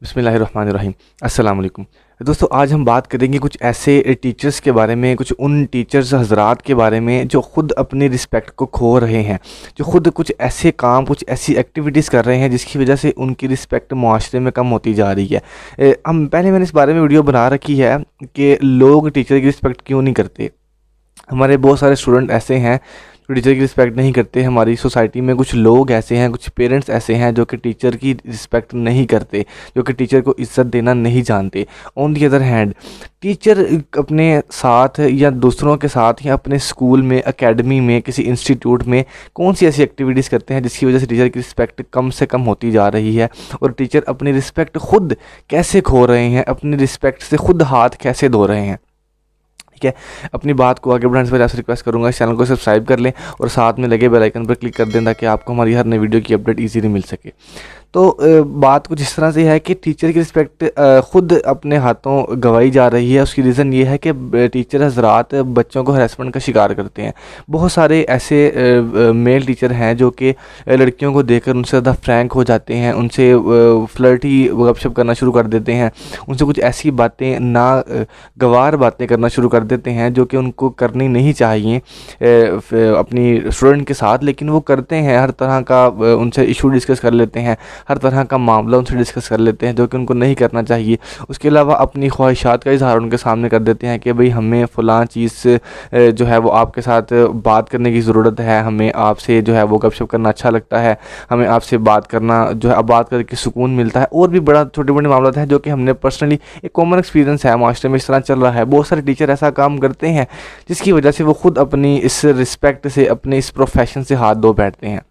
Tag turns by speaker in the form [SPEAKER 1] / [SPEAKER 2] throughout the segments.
[SPEAKER 1] बिस्मिल्लाहिर्रहमानिर्रहीम। अस्सलाम वालेकुम। दोस्तों, आज हम बात करेंगे कुछ ऐसे टीचर्स के बारे में, कुछ उन टीचर्स हज़रात के बारे में जो ख़ुद अपनी रिस्पेक्ट को खो रहे हैं, जो ख़ुद कुछ ऐसे काम, कुछ ऐसी एक्टिविटीज़ कर रहे हैं जिसकी वजह से उनकी रिस्पेक्ट मुआशरे में कम होती जा रही है। मैंने इस बारे में वीडियो बना रखी है कि लोग टीचर की रिस्पेक्ट क्यों नहीं करते। हमारे बहुत सारे स्टूडेंट ऐसे हैं जो टीचर की रिस्पेक्ट नहीं करते। हमारी सोसाइटी में कुछ लोग ऐसे हैं, कुछ पेरेंट्स ऐसे हैं जो कि टीचर की रिस्पेक्ट नहीं करते, जो कि टीचर को इज़्ज़त देना नहीं जानते। On the other hand, teacher अपने साथ या दूसरों के साथ या अपने स्कूल में, एकेडमी में, किसी इंस्टीट्यूट में कौन सी ऐसी एक्टिविटीज़ करते हैं जिसकी वजह से टीचर की रिस्पेक्ट कम से कम होती जा रही है, और टीचर अपनी रिस्पेक्ट खुद कैसे खो रहे हैं, अपनी रिस्पेक्ट से खुद हाथ कैसे धो रहे हैं। ठीक है, अपनी बात को आगे बढ़ाने से पहले आपसे रिक्वेस्ट करूंगा, इस चैनल को सब्सक्राइब कर लें और साथ में लगे बेल आइकन पर क्लिक कर दें ताकि आपको हमारी हर नई वीडियो की अपडेट इजीली मिल सके। तो बात कुछ इस तरह से है कि टीचर की रिस्पेक्ट ख़ुद अपने हाथों गंवाई जा रही है। उसकी रीज़न ये है कि टीचर हज़रात बच्चों को हरासमेंट का शिकार करते हैं। बहुत सारे ऐसे मेल टीचर हैं जो कि लड़कियों को देखकर उनसे ज़्यादा फ्रैंक हो जाते हैं, उनसे फ्लर्टी गपशप करना शुरू कर देते हैं, उनसे कुछ ऐसी बातें नागवार बातें करना शुरू कर देते हैं जो कि उनको करनी नहीं चाहिए अपनी स्टूडेंट के साथ, लेकिन वो करते हैं। हर तरह का उनसे इशू डिस्कस कर लेते हैं, हर तरह का मामला उनसे डिस्कस कर लेते हैं जो कि उनको नहीं करना चाहिए। उसके अलावा अपनी ख्वाहिशात का इजहार उनके सामने कर देते हैं कि भाई हमें फ़लाँ चीज़ जो है वो आपके साथ बात करने की ज़रूरत है, हमें आपसे जो है वो गपशप करना अच्छा लगता है, हमें आपसे बात करना जो है बात करके सुकून मिलता है। और भी बड़ा छोटे बड़े मामला हैं जो कि हमने पर्सनली एक कॉमन एक्सपीरियंस है, मास्टर में इस तरह चल रहा है। बहुत सारे टीचर ऐसा काम करते हैं जिसकी वजह से वो ख़ुद अपनी इस रिस्पेक्ट से, अपने इस प्रोफेशन से हाथ धो बैठते हैं।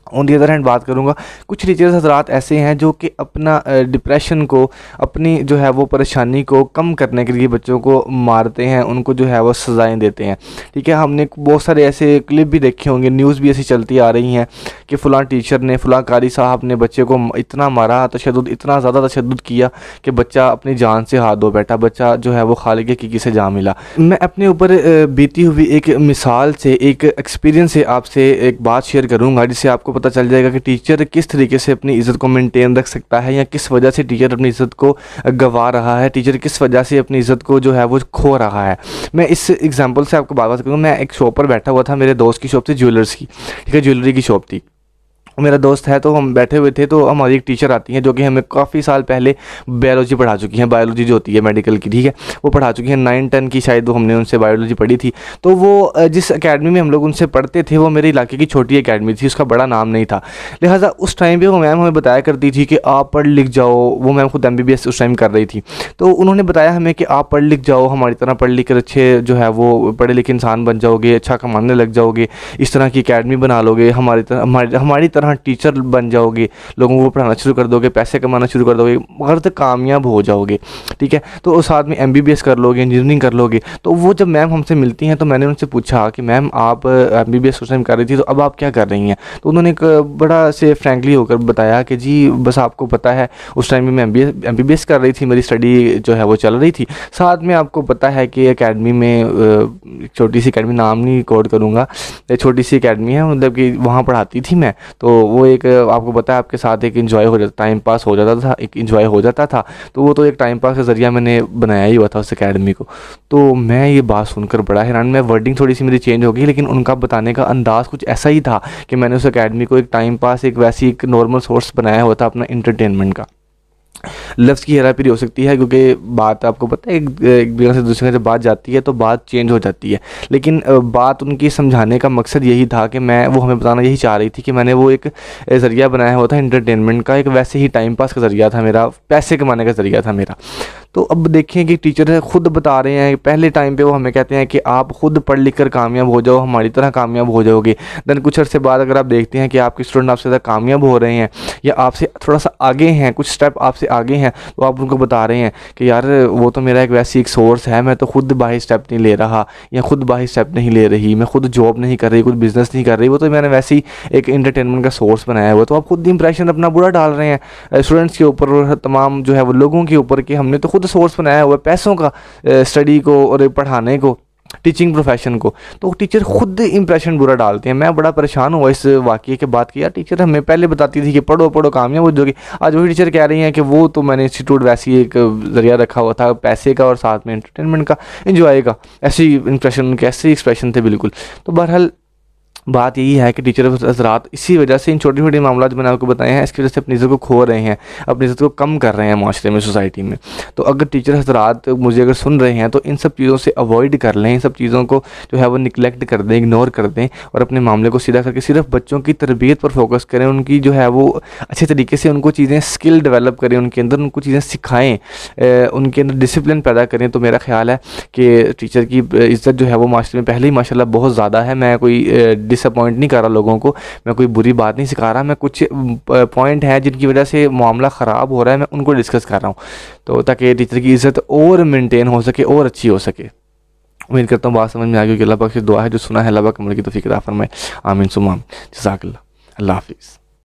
[SPEAKER 1] ऑन दी अदर हैंड बात करूँगा, कुछ टीचर्स हज़रात ऐसे हैं जो कि अपना डिप्रेशन को, अपनी जो है वो परेशानी को कम करने के लिए बच्चों को मारते हैं, उनको जो है वो सज़ाएँ देते हैं। ठीक है, हमने बहुत सारे ऐसे क्लिप भी देखे होंगे, न्यूज़ भी ऐसी चलती आ रही हैं कि फ़लाँ टीचर ने, फ़लाँ कारी साहब ने बच्चे को इतना मारा, तशद्दुद, इतना ज़्यादा तशद्दुद किया कि बच्चा अपनी जान से हाथ धो बैठा, बच्चा जो है वो खालिक हकीकी से जा मिला। मैं अपने ऊपर बीती हुई एक मिसाल से, एक एक्सपीरियंस से आपसे एक बात शेयर करूँगा जिससे आपको पता चल जाएगा कि टीचर किस तरीके से अपनी इज़्ज़त को मेंटेन रख सकता है, या किस वजह से टीचर अपनी इज़्ज़त को गंवा रहा है, टीचर किस वजह से अपनी इज़्ज़त को जो है वो खो रहा है। मैं इस एग्जांपल से आपको बात करूँगा। मैं एक शॉप पर बैठा हुआ था, मेरे दोस्त की शॉप थी ज्वेलर्स की। ठीक है, ज्वेलरी की शॉप थी। मेरा दोस्त है, तो हम बैठे हुए थे, तो हमारी एक टीचर आती हैं जो कि हमें काफ़ी साल पहले बायोलॉजी पढ़ा चुकी हैं, बायोलॉजी जो होती है मेडिकल की। ठीक है, वो पढ़ा चुकी हैं 9-10 की शायद, वो हमने उनसे बायोलॉजी पढ़ी थी। तो वो जिस एकेडमी में हम लोग उनसे पढ़ते थे वो मेरे इलाके की छोटी एकेडमी थी, उसका बड़ा नाम नहीं था। लिहाजा उस टाइम पर वो मैम हमें बताया करती थी कि आप पढ़ लिख जाओ। वो मैम खुद MBBS उस टाइम कर रही थी, तो उन्होंने बताया हमें कि आप पढ़ लिख जाओ, हमारी तरह पढ़ लिख कर अच्छे जो है वो पढ़े लिखे इंसान बन जाओगे, अच्छा कमाने लग जाओगे, इस तरह की एकेडमी बना लोगे, हमारी तरह टीचर बन जाओगे, लोगों को पढ़ाना शुरू कर दोगे, पैसे कमाना शुरू कर दोगे, मगर कामयाब हो जाओगे। ठीक है, तो साथ में MBBS कर लोगे, इंजीनियरिंग कर लोगे। तो वो जब मैम हमसे मिलती हैं तो मैंने उनसे पूछा कि मैम आप MBBS उस टाइम कर रही थी, तो अब आप क्या कर रही हैं? तो उन्होंने एक बड़ा से फ्रैंकली होकर बताया कि जी बस आपको पता है उस टाइम में मैं MBBS कर रही थी, मेरी स्टडी जो है वो चल रही थी, साथ में आपको पता है कि एकेडमी में, छोटी सी एकेडमी, नाम नहीं कोड करूँगा, छोटी सी एकेडमी है, मतलब कि वहाँ पढ़ाती थी मैं। तो वो एक आपको पता है आपके साथ एक एंजॉय हो जाता, टाइम पास हो जाता था, एक एंजॉय हो जाता था। तो वो तो एक टाइम पास का ज़रिया मैंने बनाया ही हुआ था उस एकेडमी को। तो मैं ये बात सुनकर बड़ा हैरान, मैं वर्डिंग थोड़ी सी मेरी चेंज हो गई, लेकिन उनका बताने का अंदाज़ कुछ ऐसा ही था कि मैंने उस एकेडमी को एक टाइम पास, एक वैसी एक नॉर्मल सोर्स बनाया हुआ था अपना इंटरटेनमेंट का। लफ्ज़ की हेराफेरी हो सकती है क्योंकि बात आपको पता है एक जगह से दूसरी जगह जब बात जाती है तो बात चेंज हो जाती है, लेकिन बात उनकी समझाने का मकसद यही था कि वो हमें बताना यही चाह रही थी कि मैंने वो एक ज़रिया बनाया हुआ था इंटरटेनमेंट का, एक वैसे ही टाइम पास का ज़रिया था मेरा, पैसे कमाने का ज़रिया था मेरा। तो अब देखें कि टीचर खुद बता रहे हैं, पहले टाइम पे वो हमें कहते हैं कि आप खुद पढ़ लिख कर कामयाब हो जाओ, हमारी तरह कामयाब हो जाओगे। देन कुछ अर्से बाद अगर आप देखते हैं कि आपके स्टूडेंट आपसे ज़्यादा कामयाब हो रहे हैं या आपसे थोड़ा सा आगे हैं, कुछ स्टेप आपसे आगे हैं, तो आप उनको बता रहे हैं कि यार वो तो मेरा एक वैसी एक सोर्स है, मैं तो खुद बाहर स्टेप नहीं ले रहा या खुद बाहर स्टेप नहीं ले रही, मैं खुद जॉब नहीं कर रही, खुद बिज़नेस नहीं कर रही, वो तो मैंने वैसे ही एक इंटरटेनमेंट का सोर्स बनाया हुआ। तो आप खुद इंप्रेशन अपना बुरा डाल रहे हैं स्टूडेंट्स के ऊपर और तमाम जो है वो लोगों के ऊपर कि हमने तो खुद सोर्स बनाया हुआ पैसों का, स्टडी को और पढ़ाने को। टीचिंग प्रोफेशन को, तो टीचर खुद इंप्रेशन बुरा डालते हैं। मैं बड़ा परेशान हुआ इस वाक़ये के बाद कि यार टीचर हमें पहले बताती थी कि पढ़ो पढ़ो कामयाब हो जाओगे, आज वही टीचर कह रही हैं कि वो तो मैंने इंस्टीट्यूट वैसे ही एक ज़रिया रखा हुआ था पैसे का और साथ में एंटरटेनमेंट का, एंजॉय का। ऐसे ही इंप्रेशन उनके, ऐसे ही एक्सप्रेशन थे बिल्कुल। तो बहरहाल बात यही है कि टीचर हज़रात इसी वजह से इन छोटी छोटी मामला जो मैंने आपको बताए हैं, इसकी वजह से अपनी इज़्ज़त को खो रहे हैं, अपनी इज़्ज़त को कम कर रहे हैं माशरे में, सोसाइटी में। तो अगर टीचर हज़रात मुझे अगर सुन रहे हैं तो इन सब चीज़ों से अवॉइड कर लें, इन सब चीज़ों को जो है वो निगलेक्ट कर दें, इग्नोर कर दें और अपने मामले को सीधा करके सिर्फ बच्चों की तरबियत पर फोकस करें, उनकी जो है वो अच्छे तरीके से उनको चीज़ें स्किल डेवलप करें, उनके अंदर उनको चीज़ें सिखाएँ, उनके अंदर डिसिप्लिन पैदा करें। तो मेरा ख्याल है कि टीचर की इज़्ज़त जो है वो माशरे में पहले ही माशाल्लाह बहुत ज़्यादा है। मैं कोई डिसअपॉइंट नहीं कर रहा लोगों को, मैं कोई बुरी बात नहीं सिखा रहा, मैं कुछ पॉइंट हैं जिनकी वजह से मामला ख़राब हो रहा है, मैं उनको डिस्कस कर रहा हूँ, तो ताकि टीचर की इज़्ज़त और मेंटेन हो सके और अच्छी हो सके। उम्मीद करता हूँ बात समझ में आ गई कि अल्लाह पाक से दुआ है जो सुना है अल्लाह पाक अमल की तौफीक अता फरमाए। आमीन सुम्मा आमीन। जज़ाकल्लाह। अल्लाह हाफ़िज़।